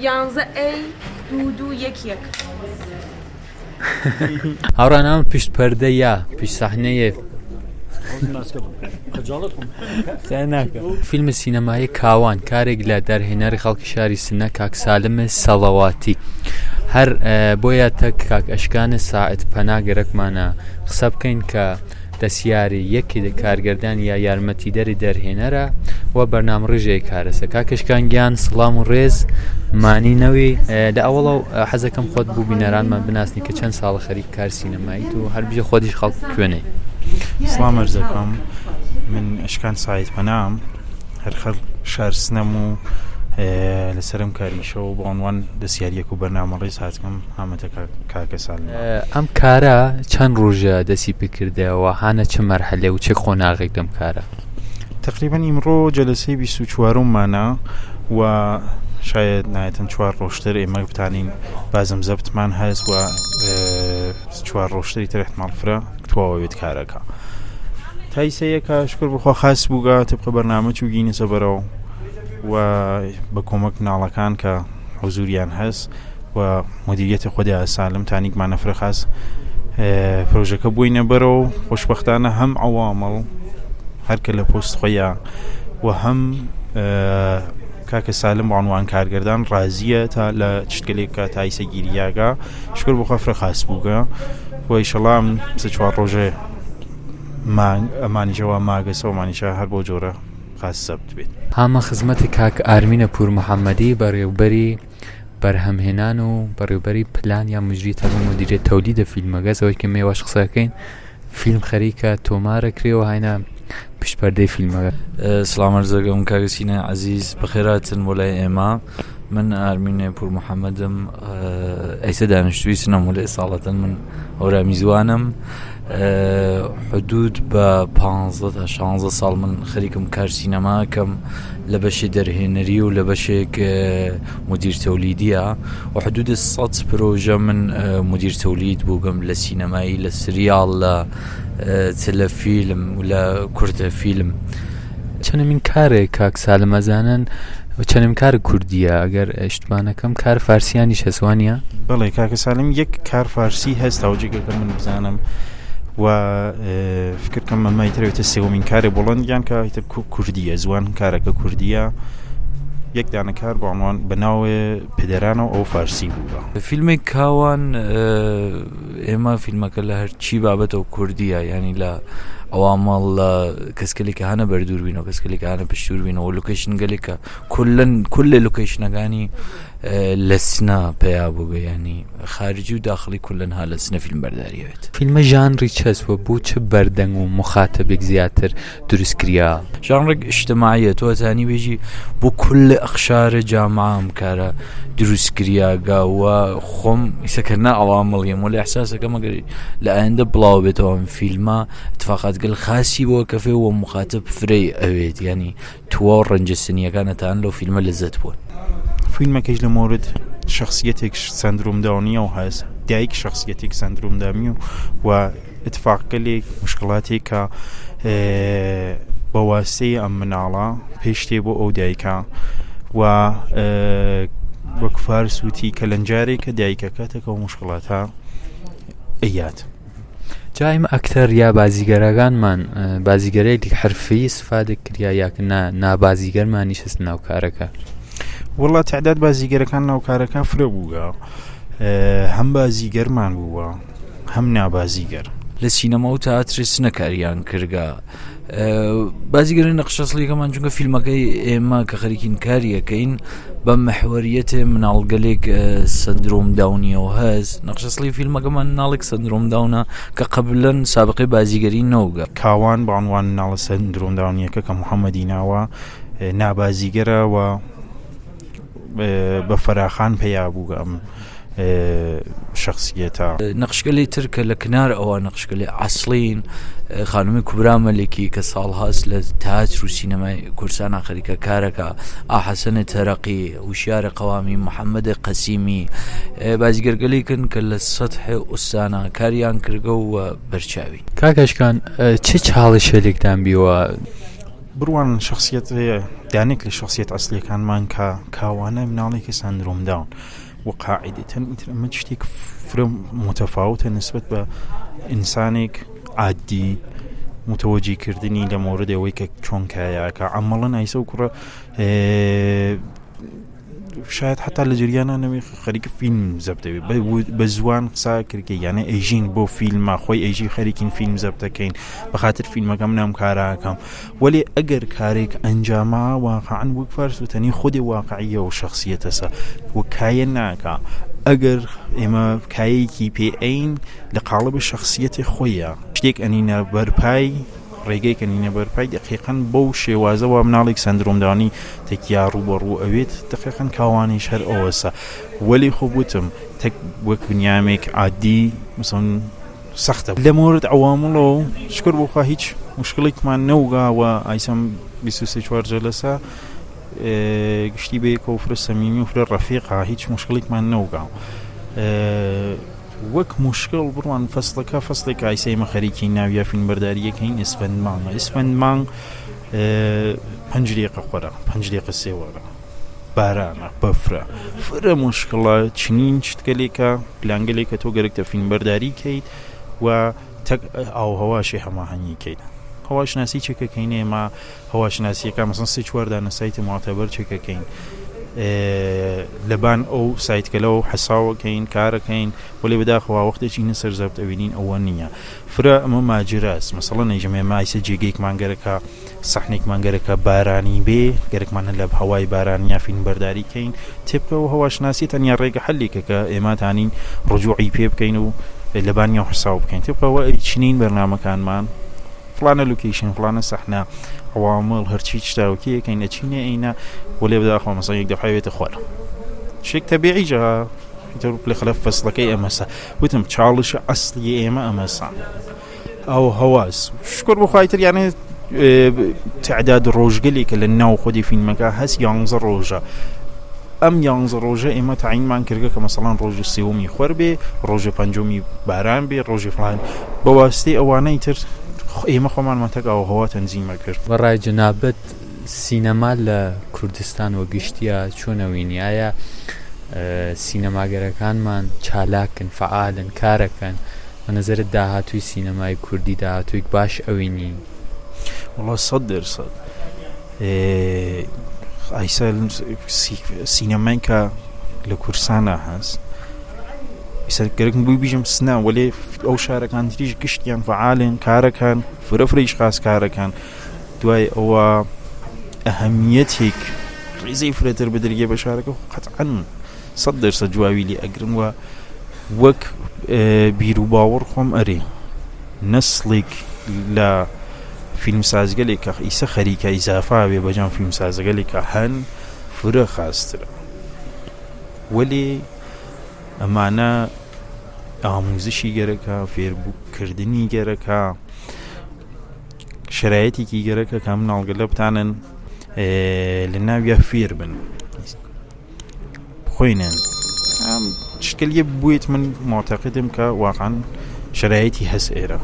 11 A 2211 هاورانام پشت پەردە یا پشت ساحنەیە فیلمە سینەمایی کاوان کارێک لە دەرهێنەری خەڵکی شاری سنە کاک سالمە سەڵەواتی هەر بۆیە تەک کاک ئەشکانە ساعت پەنا گەرەکمانە قسە بکەین کە دەسیاری یەکی کارگەردان یا یارمەتیدەری دەرهێنەرە و بەرنامە ڕێژەیە کارەسە کاکەشکان گیان سڵام و ڕێز مانینەوەی لە ئەوڵە حەزەکەم خۆت بوو بینەرانمان بناسنی کە چەند ساڵە خەریک کار سینەماییت و هەر بژە خۆتیش خەڵک کوێنەی سڵام ئەرزەکەم من ئەشکان ساعت پەنام هەر خەڵ شار سنەم و لەسرم کاریشە و بە عنوان دەسیاریەک و بەرنامە ڕێز هاتکەم هامەتە کاکە ساڵم ئەم کارە چەند ڕۆژە دەسی پێکردەوە هانە چه مەرحەلێ و چه خۆناغێک دەم کارە تقریبا ئیمڕۆ جەلسەی 24مانە و شاید نایەتەن 4 ڕۆژتر ئێمە بتانین بازم زەبتمان هەست و 4 ڕۆژتری تر احتمال فرە تواوەوێت کارەکە تایسەیەکە شکر بخوا خاص بووگە طبق بەرنامە چووگینە سەبەرەوە و بە کۆمەک ناڵەکان کە حوزوریان هەست و مدیریەتی خۆدای سالم تانیکمانە فرە خاص پرۆژەکە بووینە بەرەوە خۆشبەختانە هەم عەوامڵ هەرکە لە پۆست خۆیان و هەم کاکە سالم بە عنوان کارگەردان ڕازیە تا لە چتکلێک کە تایسە گیریاگە شکر بخوا فرە خاص بووگە و ئیشەڵام 4 ڕۆژێ ئەمانیشەوە ماگەسە و مانیشە هەر بۆ جۆرە خاص سەبت بێت هامە خزمەتی کاک ئارمینە پور محەممەدی بەڕێوبەری بەرهەمهێنان و بەڕێوبەری پلان یا مجری تەمەم مدیریت تەولیدە فیلمەگەزەوەی کە مێوەش قسەکەین فیلم خەریکە تۆمارە کرێەوە هاینە پشت پەردەی فیلمەکە سلام عەرزەکەم کاگەسینە عەزیز بەخێراتن بۆ لای ئێمە من ئارمینە پور محەممەدم ئەیسە دانیشتووی سینەمە لە ساڵەتەن من هەورامی زوانم حدود بە 15 تا 16 ساڵ من خەریکم کار سینەماکەم لە بەشی دەرهێنەری و لە بەشێک مدیر تەولیدیە و حدود 100 پرۆژە من مدیر تەولید بووگەم لە سینەمایی لە سریاڵ لە تەلەفیلم و لە کورتە فیلم چەندەمین کارێک کاک سالم ئەزانن چەندەمین کار کوردیە ئەگەر ئەشتوانەکەم کار فارسیانی شەسوانیە بەڵێ کاکە سالم یەک کار فارسی هەست تاوجێگەکە من بزانم و فکرکەم ئەمەیترێتە سێوەمین کارێ بۆڵندیان کە هیتر کوردیە زوان کارەکە کوردیە یەک دانەکار بە عنوان بەناوێ پدەرانەوە ئەو فارسی بووە فیلمی کاوان ئێمە فیلمەکە لە هەرچی بابەتەوە کوردیە ینی لە ئەوامەڵ لە کەسکەلێکە هەنە بەردووربینەوە کەسکەلێکە هەنە پشتووربینەوە لوکیشن گەلێکە کل لوکیشنەکانی لە سنە پێیا بووگە ینی خارجی و داخلی کولن ها لە سنە فیلم بەرداریەوێت فیلمە ژانری چەسوە بوو چه بەردەنگ و مخاتەبێک زیاتر دروستکریا ژانڕێک اجتماعیە تۆ زانی بێژی بۆ کل ئەخشارە جامعام کارە دروستکریاگاوە خۆم ئیسەکردنا ئەوامڵیم و لە ئەحساسەکەم ئەگەر لە ئایندە بڵاو بێتەوە ئەم فیلمە اتفاقات گەل خاسی بۆ کەفێ و مخاتب فرەی ئەوێت ینی تووە ڕەنجە سنیەکانەتان لەو فیلمە لەزەت بوون فیلمەکەش لە مورد شخصیەتێک سندروم داونیە و هەست دایک شخصیەتێک سندروم دامی و اتفاقگەلێک مشکڵاتێک کە بە واستەی ئەم مناڵە پێشتێ بۆ ئەو دایکە و وەک فارس وتی کە لەنجارێکە دایکەکەتەکە و مشکڵاتە ئەیات جایم ئەکتەر یا بازیگەرەکانمان بازیگەرێک حرفی سفادە کریا یاکە نابازیگەرمانی شست ناو کارەکە وڵات تعداد بازیگەرەکان ناوکارەکە فرە بووگە هەم بازیگەرمان بووە هەم نابازیگەر لە سینەما و تەئاتر سنەکاریان کردگە بازیگەری نەخشەسڵیەکەمان چونکە فیلمەکەی ئێمە کە خەریکین کاریەکەین بە مەحوەریەتێ مناڵگەلێک سندرۆم داونیەوە هەست نەخشەسڵی فیلمەکەمان ناڵێک سندرۆم داونە کە قەبلەن سابقەی بازیگەری نەوگە کاوان بە عنوان ناڵە سندرۆم داونیەکە کە محەممەدی ناوە نابازیگەرە و بە فەراخان پێیا بووگە ئەم شخصیەتە نەخشگەلی ترکە لە کنار ئەوە نەخشگەلی عەسڵین خانومی کوبرا مەلێکی کە ساڵ هەست لە تەئاتر و سینەمای کوردستان خەریکە کارەکە ئاحەسەنە تەرەقی وشیارە قەوامی محەممەدی قەسیمی بازیگەرگەلێکن کە لە سەتحی ئوستانە کاریان کردگە و بەرچاوی کاکەشکان چه چاڵشێلێکتان بیوە بڕوان شخصیت دانێک لە شخصیت ئەسلیەکانمان کە کاوانە مناڵێکی سندرۆم داون وقاعدەتەن ئەمە شتێک فرە متەفاوتە نسبەت بە ئینسانێک عادی متوەجیکردنی لە مۆردەوەی کە چۆنکایە کە عەمەڵەن ئایسە و کوڕە شاید حتا لە جریانانەوەی خەریکە فیلم زەبدەوێت بە زوان قسا کردکە یانە ئەیژین بۆ فیلمە خۆی ئەیژی خەریکین فیلم زەبدەکەین بەخاطر فیلمەکەم نام کاراکەم وەلی ئەگەر کارێک ئەنجامە واقعاً وەک فەرزوتەنی خودی واقعیە و شخصیەتەسە و کایە ناکە ئەگەر ئێمە کایەکی پێئین لە قاڵب شخصیەتی خۆیە شتێک ئەنینە بەرپای ڕێگەی کەنینە بەرپای دقیقاً بەو شێوازەوە مناڵێک سندرۆمدانی تێکیا ڕوبەڕوو ئەوێت دقیقاً کاوانیش هەر ئەوەسە وەلی خۆ بوتم تەک وەک بنیامێک عادی مثلا سەختە لە مورد عوامڵەوە شکر بۆخوا هیچ مشکڵێکمان نەوگاوە ئایسەم 24 جەلەسە گشتی بەیەکە و فرە سەمیمی و فرە ڕەفیقا هیچ مشکڵێکمان نەوگاو وەک مشکل بڕوان فەسڵەکە فەسڵێک ئایسەیمە خەریکی ناویە فیلمبەرداریەکەین ئیسفەندمانگە 5 دقیقە خۆرە 5 دقیقە سێوەرە بارانە بەفرە فرە مشکڵە چنین شتگەلێکە پلانگەلێکە تۆ گەرەکتە فیلمبەرداری کەیت و تەک ئاوهەواشی هەماهەنگی کەیت هەواشناسی چێکەکەین ئێمە هەواشناسیەکە مەسەن 3-4 دانە سایتی معتەبەر چێکەکەین لەبان ئەو سایتکەلەوە حەساوەکەین کارەکەین وەلێ بەداخەوە وەختێکی نەسەر زەبت ئەوینین ئەوە نییە فرە ئەمە ماجراست مەسەڵەن نەیژەمێ مایسە جێگەیەکمان گەرەکە سەحنێکمان گەرەکە بارانی بێ گەرەکمانە لە هەوای بارانیا فیلمبەرداری کەین تێبکەوە هەواشناسی تەنیا ڕێگە حەلێکە کە ئێمە تانین ڕجوعی پێ بکەین و لەبانیا حساو بکەین تێبکەوە چنین بەرنامەکانمان فلانە لوکیشن فلانە سەحنە عوامڵ هەرچی شتاوکیەکەین نەچینە ئەینە وەلێ بداخەوە مەسەڵەن یەک دەفاوێتە خوار شێک تەبیعیجا لە خلەف فەسڵەکەی ئەمەسە وتم چاڵشە ئەسلی ئێمە ئەمەسە ئەو هەواز شکر بخوایتر یانێ تعداد ڕۆژگەلێکە لە ناو خودی فیلمەکە هەست 11 ڕۆژە ئەم 11 ڕۆژە ئێمە تعینمان کردگە کە مەسەڵەن ڕۆژی سێوەمی خوەر بێ ڕۆژی پەنجۆمی باران بێ ڕۆژی فلان بە واستەی ئەوانەی تر ئێمە خۆمانمەتەک ئەو هەوا تەنزیمە کرد بەڕای جەنابەت سینەما لە کوردستان و گشتیە چۆنەوینی ئایا سینەماگەرەکانمان چالاکن فعالن کارەکەن بە نەزەرت داهاتووی سینەمای کوردی داهاتوویک باش ئەوینی وڵا 100% ئایسا سینەمای کە لە کورسانە هەست گەرەکم بووی بیژم سنا وەلێ ئەو شارەکان تریش گشتیان فعالن کارەکان فرەفرەیش خاص کارەکان دوای ئەوە ئەهەمیەتێک ڕێزەی فرەتر بدرگێ بە شارەکە قەتعاً 100% جواوی لێ ئەگرن و وەک بیر و باوەڕ خۆم ئەرێ نەسڵێک لە فیلمسازگەلێکە ئیسە خەریکە ئیزافا بێ بەجان فیلمسازگەلێکە هەن فرە خاسترە وەلێ ئەمانە ئاموزشی گەرەکە فێربووکردنی گەرەکە شرایەتێکی گەرەکە کە مناڵگەلە بتانن لە ناویە فێر بن بخۆینن شکلیە بوویت من معتەقدم کە واقعاً شرایەتی هەست ئێرە